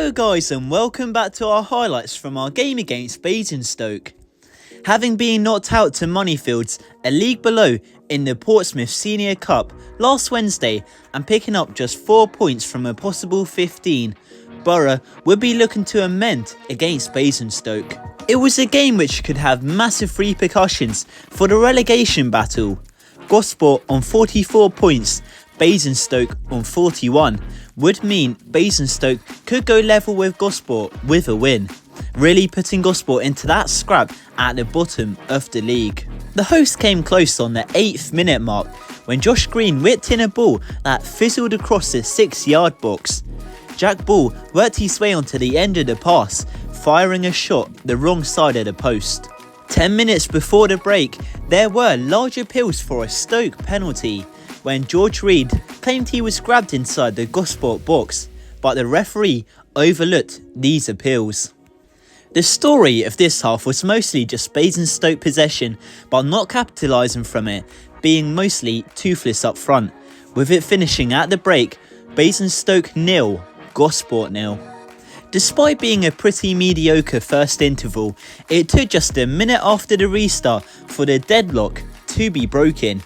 Hello guys and welcome back to our highlights from our game against Basingstoke. Having been knocked out to Moneyfields, a league below, in the Portsmouth Senior Cup last Wednesday and picking up just 4 points from a possible 15, Borough would be looking to amend against Basingstoke. It was a game which could have massive repercussions for the relegation battle. Gosport on 44 points, Basingstoke on 41 would mean Basingstoke could go level with Gosport with a win, really putting Gosport into that scrap at the bottom of the league. The hosts came close on the 8th minute mark when Josh Green whipped in a ball that fizzled across the 6-yard box. Jack Ball worked his way onto the end of the pass, firing a shot the wrong side of the post. 10 minutes before the break, there were large appeals for a Stoke penalty when George Reed claimed he was grabbed inside the Gosport box, but the referee overlooked these appeals. The story of this half was mostly just Basingstoke possession, but not capitalising from it, being mostly toothless up front, with it finishing at the break Basingstoke 0, Gosport 0. Despite being a pretty mediocre first interval, it took just a minute after the restart for the deadlock to be broken.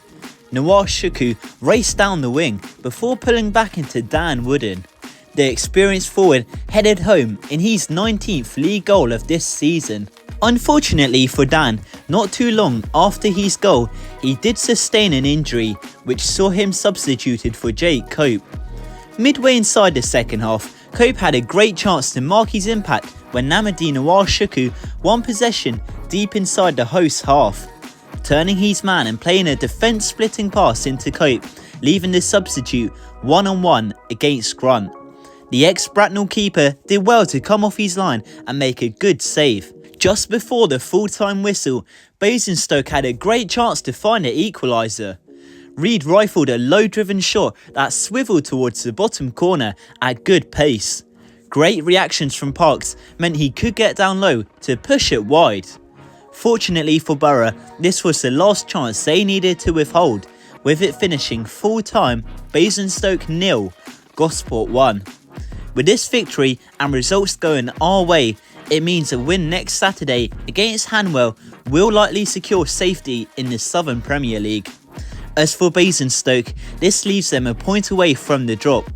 Noah Shuku raced down the wing before pulling back into Dan Wooden. The experienced forward headed home in his 19th league goal of this season. Unfortunately for Dan, not too long after his goal, he did sustain an injury which saw him substituted for Jake Cope. Midway inside the second half, Cope had a great chance to mark his impact when Namadi Noah Shuku won possession deep inside the host's half, turning his man and playing a defence-splitting pass into Cope, leaving the substitute one-on-one against Grunt. The ex-Bracknell keeper did well to come off his line and make a good save. Just before the full-time whistle, Basingstoke had a great chance to find an equaliser. Reed rifled a low-driven shot that swivelled towards the bottom corner at good pace. Great reactions from Parks meant he could get down low to push it wide. Fortunately for Borough, this was the last chance they needed to withhold, with it finishing full-time Basingstoke 0, Gosport 1. With this victory and results going our way, it means a win next Saturday against Hanwell will likely secure safety in the Southern Premier League. As for Basingstoke, this leaves them a point away from the drop.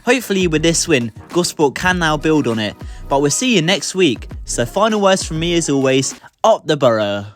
Hopefully with this win, Gosport can now build on it, but we'll see you next week. So final words from me as always, up the Borough.